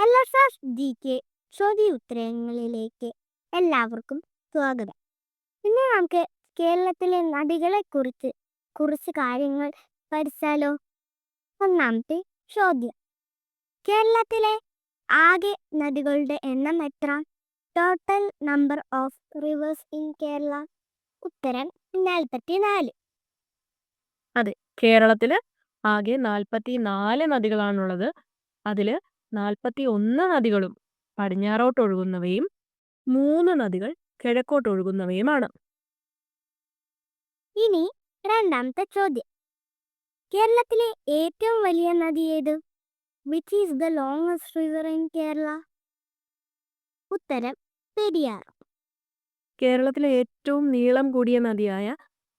LSS GK ചോദ്യോത്തരങ്ങളിലേക്ക് എല്ലാവർക്കും സ്വാഗതം. ഇന്ന് നമുക്ക് കേരളത്തിലെ നദികളെ കുറിച്ച് കുറച്ച് കാര്യങ്ങൾ പഠിച്ചാലോ. ഒന്നാമത്തെ ചോദ്യം: കേരളത്തിലെ ആകെ നദികളുടെ എണ്ണം എത്ര? Total number of reverse in Kerala. ഉത്തരം 44. അതെ, കേരളത്തിൽ ആകെ 44 നദികളാണുള്ളത്. അതിൽ 41 നദികളും പടിഞ്ഞാറോട്ടൊഴുകുന്നവയും 3 നദികൾ കിഴക്കോട്ടൊഴുകുന്നവയുമാണ്. ഇനി രണ്ടാമത്തെ ചോദ്യം: കേരളത്തിലെ ഏറ്റവും വലിയ നദി ഏത്? Which is the longest river in Kerala? ഉത്തരം പെരിയാർ. കേരളത്തിലെ ഏറ്റവും നീളം കൂടിയ നദിയായ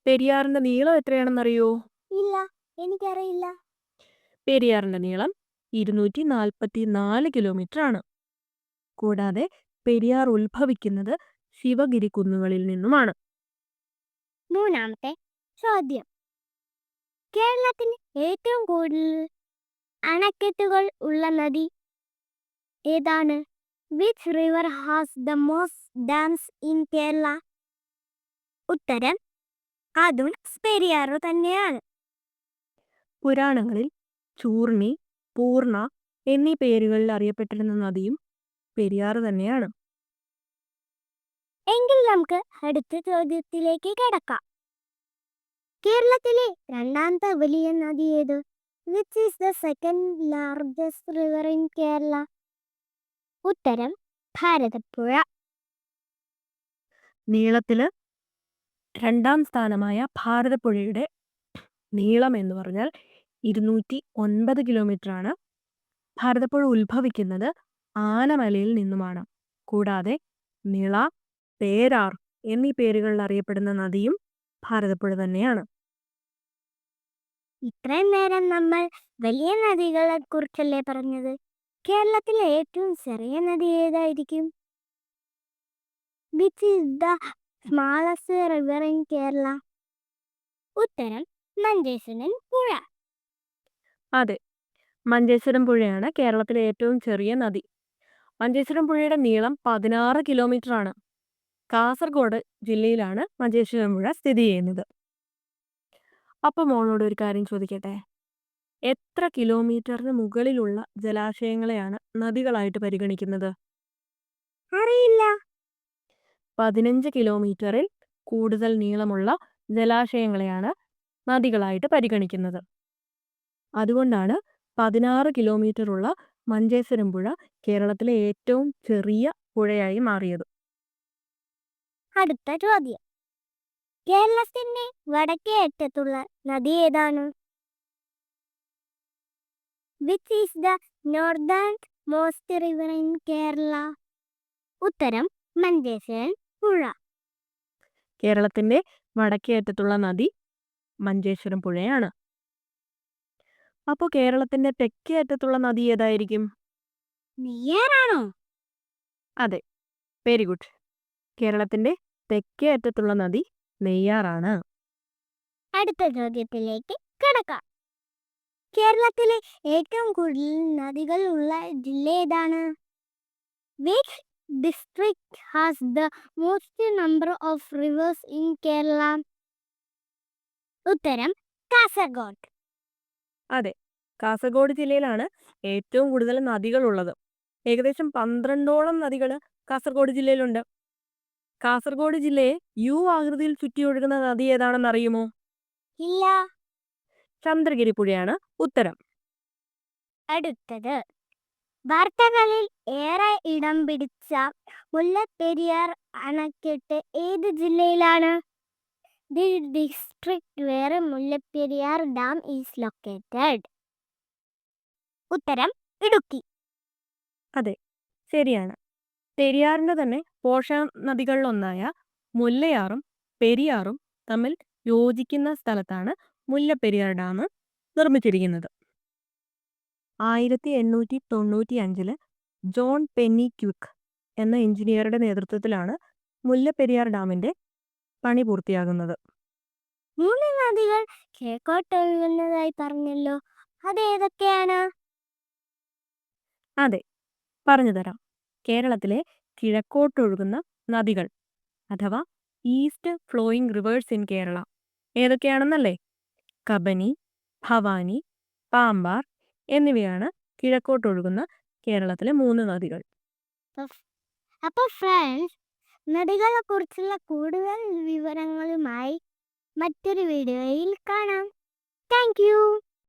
പെരിയാറിന്റെ നീളം എത്രയാണെന്നറിയോ? ഇല്ല, എനിക്കറിയില്ല. പെരിയാറിന്റെ നീളം 244 കിലോമീറ്റർ ആണ്. കൂടാതെ പെരിയാർ ഉത്ഭവിക്കുന്നത് ശിവഗിരി കുന്നുകളിൽ നിന്നുമാണ്. മൂന്നാമത്തെ ചോദ്യം: കേരളത്തിൽ ഏറ്റവും കൂടുതൽ അണക്കെട്ടുകൾ ഉള്ള നദി ഏതാണ്? Which river has the most dams in Kerala? ഉത്തരം അതും പെരിയാർ തന്നെയാണ്. പുരാണങ്ങളിൽ ചൂർണി, പൂർണ എന്നീ പേരുകളിൽ അറിയപ്പെട്ടിരുന്ന നദിയും പെരിയാർ തന്നെയാണ്. എങ്കിൽ നമുക്ക് അടുത്ത ചോദ്യത്തിലേക്ക് കിടക്കാം. കേരളത്തിലെ രണ്ടാമത്തെ വലിയ നദി ഏത്? Which is the second largest river in Kerala? ഉത്തരം ഭാരതപ്പുഴ. നീളത്തില് രണ്ടാം സ്ഥാനമായ ഭാരതപ്പുഴയുടെ നീളം എന്ന് പറഞ്ഞാൽ 209 കിലോമീറ്റർ ആണ്. ഭാരതപ്പുഴ ഉത്ഭവിക്കുന്നത് ആനമലയിൽ നിന്നുമാണ്. കൂടാതെ നിള, പേരാർ എന്നീ പേരുകളിൽ അറിയപ്പെടുന്ന നദിയും ഭാരതപ്പുഴ തന്നെയാണ്. ഇത്രയും നേരം നമ്മൾ വലിയ നദികളെ കുറിച്ചല്ലേ പറഞ്ഞത്. കേരളത്തിലെ ഏറ്റവും ചെറിയ നദി ഏതായിരിക്കും? Which is the smallest river in Kerala? ഉത്തരം മഞ്ചേശ്വരൻ പുഴ. അതെ, മഞ്ചേശ്വരം പുഴയാണ് കേരളത്തിലെ ഏറ്റവും ചെറിയ നദി. മഞ്ചേശ്വരം പുഴയുടെ നീളം 16 കിലോമീറ്റർ ആണ്. കാസർഗോഡ് ജില്ലയിലാണ് മഞ്ചേശ്വരം പുഴ സ്ഥിതി ചെയ്യുന്നത്. അപ്പോൾ മോളോട് ഒരു കാര്യം ചോദിക്കട്ടെ, എത്ര കിലോമീറ്ററിന് മുകളിലുള്ള ജലാശയങ്ങളെയാണ് നദികളായിട്ട് പരിഗണിക്കുന്നത്? അറിയില്ല. 15 കിലോമീറ്ററിൽ കൂടുതൽ നീളമുള്ള ജലാശയങ്ങളെയാണ് നദികളായിട്ട് പരിഗണിക്കുന്നത്. അതുകൊണ്ടാണ് 16 കിലോമീറ്റർ ഉള്ള മഞ്ചേശ്വരം പുഴ കേരളത്തിലെ ഏറ്റവും ചെറിയ പുഴയായി മാറിയത്. അടുത്ത ചോദ്യം: കേരളത്തിന്റെ വടക്കേ അറ്റത്തുള്ള നദി ഏതാണ്? Which is the northern most river in Kerala? ഉത്തരം മഞ്ചേശ്വരൻ പുഴ. കേരളത്തിന്റെ വടക്കേ അറ്റത്തുള്ള നദി മഞ്ചേശ്വരം പുഴയാണ്. അപ്പോൾ കേരളത്തിന്റെ തെക്കേ അറ്റത്തുള്ള നദി ഏതായിരിക്കും? നെയ്യാറാണോ? അതെ, വെരി ഗുഡ്. കേരളത്തിന്റെ തെക്കേ അറ്റത്തുള്ള നദി നെയ്യാറാണ്. അടുത്ത ചോദ്യത്തിലേക്ക് കിടക്കാം. കേരളത്തിലെ ഏറ്റവും കൂടുതൽ നദികൾ ഉള്ള ജില്ല ഏതാണ്? Which district has the most number of reverse in Kerala? ഉത്തരം കാസർഗോഡ്. അതെ, കാസർഗോഡ് ജില്ലയിലാണ് ഏറ്റവും കൂടുതൽ നദികളുള്ളത്. ഏകദേശം 12ഓളം നദികൾ കാസർഗോഡ് ജില്ലയിലുണ്ട്. കാസർഗോഡ് ജില്ലയെ യു ആകൃതിയിൽ ചുറ്റിയൊഴുകുന്ന നദി ഏതാണെന്ന് അറിയുമോ? ഇല്ല. ചന്ദ്രഗിരി പുഴയാണ് ഉത്തരം. അടുത്തത്: വാർത്തകളിൽ ഏറെ ഇടം പിടിച്ച മുല്ലപ്പെരിയാർ അണക്കെട്ട് ഏത് ജില്ലയിലാണ്? The district where Mullaperiyar dam is located. ഉത്തരം ഇടുക്കി. അതെ, ശരിയാണ്. പെരിയാറിന്റെ തന്നെ പോഷക നദികളിലൊന്നായ മുല്ലയാറും പെരിയാറും തമ്മിൽ യോജിക്കുന്ന സ്ഥലത്താണ് മുല്ലപ്പെരിയാർ ഡാം നിർമ്മിച്ചിരിക്കുന്നത്. 1895 ജോൺ പെന്നി ക്വിക്ക് എന്ന എഞ്ചിനീയറുടെ നേതൃത്വത്തിലാണ് മുല്ലപ്പെരിയാർ ഡാമിന്റെ പണി പൂർത്തിയാകുന്നത്. 3 നദികൾ കിഴക്കോട്ടൊഴുകുന്നതായി പറഞ്ഞല്ലോ, അതേതൊക്കെയാണ്? അതെ, പറഞ്ഞു തരാം. കേരളത്തിലെ കിഴക്കോട്ടൊഴുകുന്ന നദികൾ അഥവാ east flowing rivers in Kerala ഏതൊക്കെയാണെന്നല്ലേ? കബനി, ഭവാനി, പാമ്പാർ എന്നിവയാണ് കിഴക്കോട്ടൊഴുകുന്ന കേരളത്തിലെ 3 നദികൾ. അപ്പോൾ ഫ്രണ്ട്സ്, നദികളെ കുറിച്ചുള്ള കൂടുതൽ വിവരങ്ങളുമായി മറ്റൊരു വീഡിയോയിൽ കാണാം. Thank you.